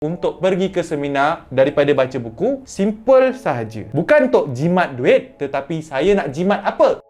untuk pergi ke seminar daripada baca buku, simple sahaja. Bukan untuk jimat duit, tetapi saya nak jimat apa?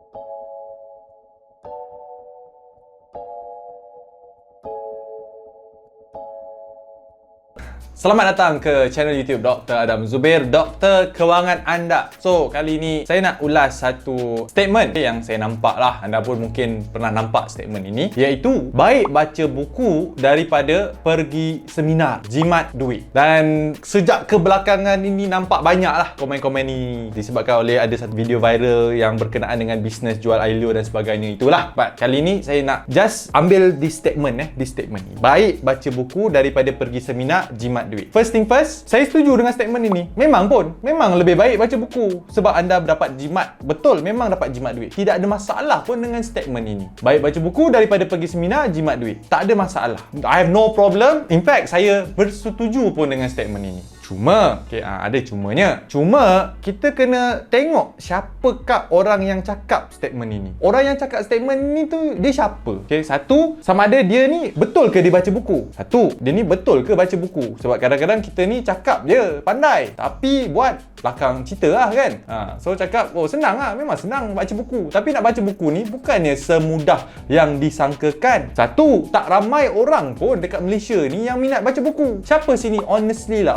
Selamat datang ke channel YouTube Dr. Adam Zubir, Doktor Kewangan Anda. So, kali ni saya nak ulas satu statement yang saya nampak lah. Anda pun mungkin pernah nampak statement ini, iaitu baik baca buku daripada pergi seminar, jimat duit. Dan sejak kebelakangan ini nampak banyak lah komen-komen ni disebabkan oleh ada satu video viral yang berkenaan dengan bisnes jual air liur dan sebagainya itulah. But kali ni saya nak just ambil this statement ni. Baik baca buku daripada pergi seminar, jimat duit. First thing first, saya setuju dengan statement ini. Memang lebih baik baca buku sebab anda dapat jimat. Betul, memang dapat jimat duit. Tidak ada masalah pun dengan statement ini. Baik baca buku daripada pergi seminar, jimat duit. Tak ada masalah. I have no problem. In fact, saya bersetuju pun dengan statement ini. Cuma, ada cumanya. Cuma, kita kena tengok siapakah orang yang cakap statement ini. Orang yang cakap statement ini tu, dia siapa? Satu, sama ada dia ni betul ke dia baca buku? Satu, dia ni betul ke baca buku? Sebab kadang-kadang kita ni cakap je, pandai. Tapi buat belakang cerita lah kan. So cakap, senang lah. Memang senang baca buku. Tapi nak baca buku ni bukannya semudah yang disangkakan. Satu, tak ramai orang pun dekat Malaysia ni yang minat baca buku. Siapa sini? Honestly.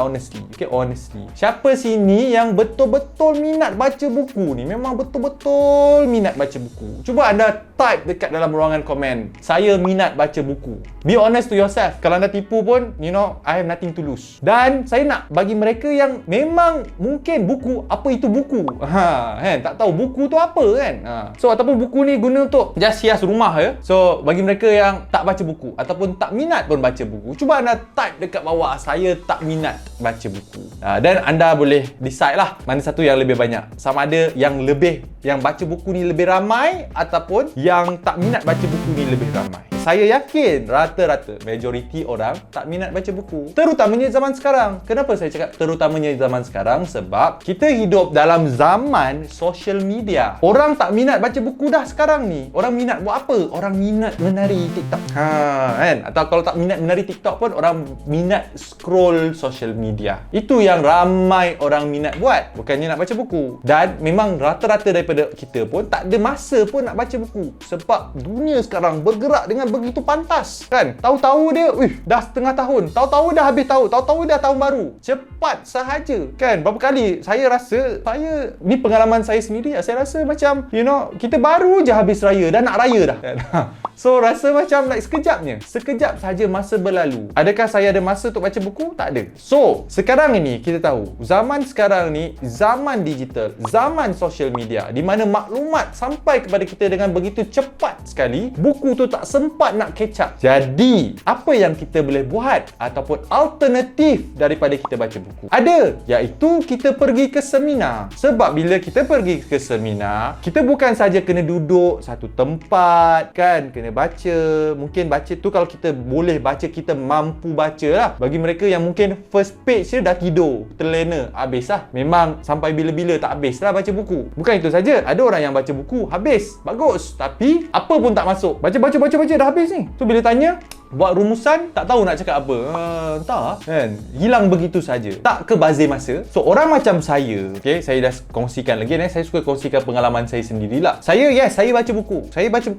Honestly. Siapa sini yang betul-betul minat baca buku ni? Memang betul-betul minat baca buku. Cuba anda type dekat dalam ruangan komen, saya minat baca buku. Be honest to yourself. Kalau anda tipu pun, I have nothing to lose. Dan saya nak bagi mereka yang memang mungkin buku, apa itu buku? Tak tahu buku tu apa kan? So, ataupun buku ni guna untuk just hias rumah ya. So, bagi mereka yang tak baca buku ataupun tak minat pun baca buku, cuba anda type dekat bawah, saya tak minat baca buku. Dan anda boleh decide lah mana satu yang lebih banyak. Sama ada yang baca buku ni lebih ramai ataupun yang tak minat baca buku ni lebih ramai. Saya yakin rata-rata majoriti orang tak minat baca buku. Terutamanya zaman sekarang. Kenapa saya cakap terutamanya zaman sekarang? Sebab kita hidup dalam zaman social media. Orang tak minat baca buku dah sekarang ni. Orang minat buat apa? Orang minat menari TikTok. Kan? Atau kalau tak minat menari TikTok pun orang minat scroll social media. Itu yang ramai orang minat buat. Bukannya nak baca buku. Dan memang rata-rata daripada kita pun tak ada masa pun nak baca buku. Sebab dunia sekarang bergerak dengan begitu pantas kan. Tahu-tahu dia dah setengah tahun, tahu-tahu dah habis tahun, tahu-tahu dah tahun baru. Cepat sahaja kan. Berapa kali saya rasa, ni pengalaman saya sendiri, saya rasa macam kita baru je habis raya, dah nak raya dah kan? So rasa macam sekejap sahaja masa berlalu. Adakah saya ada masa untuk baca buku? Tak ada. So sekarang ini kita tahu zaman sekarang ni zaman digital, zaman social media, di mana maklumat sampai kepada kita dengan begitu cepat sekali. Buku tu tak sempat nak catch up. Jadi, apa yang kita boleh buat ataupun alternatif daripada kita baca buku? Ada, iaitu kita pergi ke seminar. Sebab bila kita pergi ke seminar, kita bukan saja kena duduk satu tempat kan, kena baca. Mungkin baca tu kalau kita boleh baca, kita mampu baca lah. Bagi mereka yang mungkin first page dia dah tidur, terlena, habis lah. Memang sampai bila-bila tak habis lah baca buku. Bukan itu saja, ada orang yang baca buku habis, bagus, tapi apa pun tak masuk. Baca dah habis ni. So bila tanya, buat rumusan, tak tahu nak cakap apa. Entah kan. Hilang begitu saja. Tak kebazir masa. So orang macam saya, saya dah kongsikan lagi saya suka kongsikan pengalaman saya sendirilah. Saya baca buku.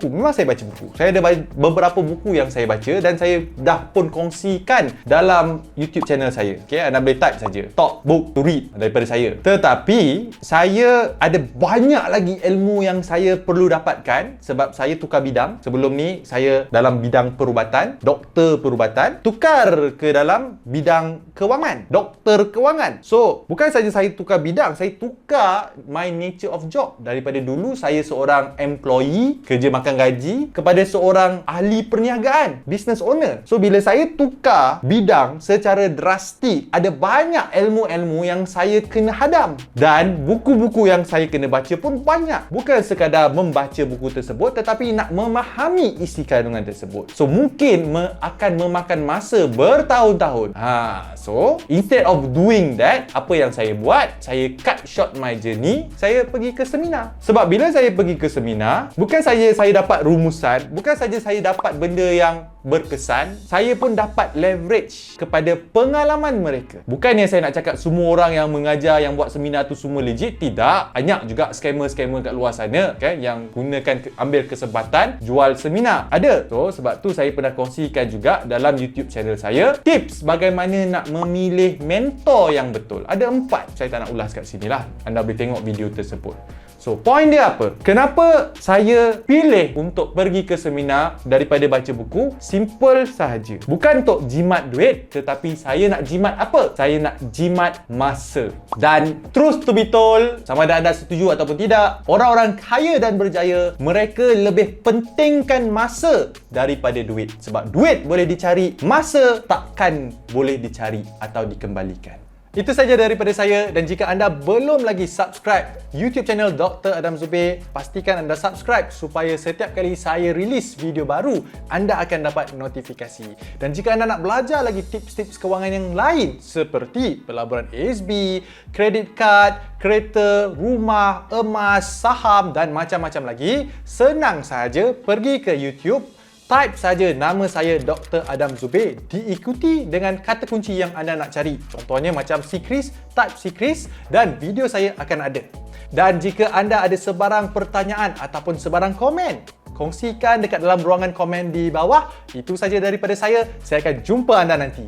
Memang saya baca buku. Saya ada beberapa buku yang saya baca dan saya dah pun kongsikan dalam YouTube channel saya. Anda boleh type saja top book to read daripada saya. Tetapi saya ada banyak lagi ilmu yang saya perlu dapatkan sebab saya tukar bidang. Sebelum ni saya dalam bidang perubatan, doktor perubatan, tukar ke dalam bidang kewangan, doktor kewangan. So, bukan saja saya tukar bidang, saya tukar my nature of job. Daripada dulu saya seorang employee, kerja makan gaji, kepada seorang ahli perniagaan, business owner. So, bila saya tukar bidang secara drastik, ada banyak ilmu-ilmu yang saya kena hadam. Dan buku-buku yang saya kena baca pun banyak. Bukan sekadar membaca buku tersebut, tetapi nak memahami isi kandungan tersebut. So, mungkin akan memakan masa bertahun-tahun. So instead of doing that, apa yang saya buat? Saya cut short my journey. Saya pergi ke seminar. Sebab bila saya pergi ke seminar, bukan saja saya dapat rumusan, bukan saja saya dapat benda yang berkesan, saya pun dapat leverage kepada pengalaman mereka. Bukannya saya nak cakap semua orang yang mengajar, yang buat seminar tu semua legit. Tidak. Banyak juga scammer-scammer kat luar sana kan, yang gunakan ambil kesempatan jual seminar. Ada. So sebab tu saya pernah kongsikan juga dalam YouTube channel saya tips bagaimana nak memilih mentor yang betul. Ada 4. Saya tak nak ulas kat sini lah. Anda boleh tengok video tersebut. So, point dia apa? Kenapa saya pilih untuk pergi ke seminar daripada baca buku? Simple sahaja. Bukan untuk jimat duit, tetapi saya nak jimat apa? Saya nak jimat masa. Dan truth to be told, sama ada anda setuju ataupun tidak, orang-orang kaya dan berjaya, mereka lebih pentingkan masa daripada duit. Sebab duit boleh dicari, masa takkan boleh dicari atau dikembalikan. Itu saja daripada saya, dan jika anda belum lagi subscribe YouTube channel Dr. Adam Zubair, pastikan anda subscribe supaya setiap kali saya release video baru, anda akan dapat notifikasi. Dan jika anda nak belajar lagi tips-tips kewangan yang lain seperti pelaburan ASB, kredit kad, kereta, rumah, emas, saham dan macam-macam lagi, senang sahaja pergi ke YouTube. Type saja nama saya Dr. Adam Zubair, diikuti dengan kata kunci yang anda nak cari. Contohnya macam Sikris, type Sikris dan video saya akan ada. Dan jika anda ada sebarang pertanyaan ataupun sebarang komen, kongsikan dekat dalam ruangan komen di bawah. Itu saja daripada saya. Saya akan jumpa anda nanti.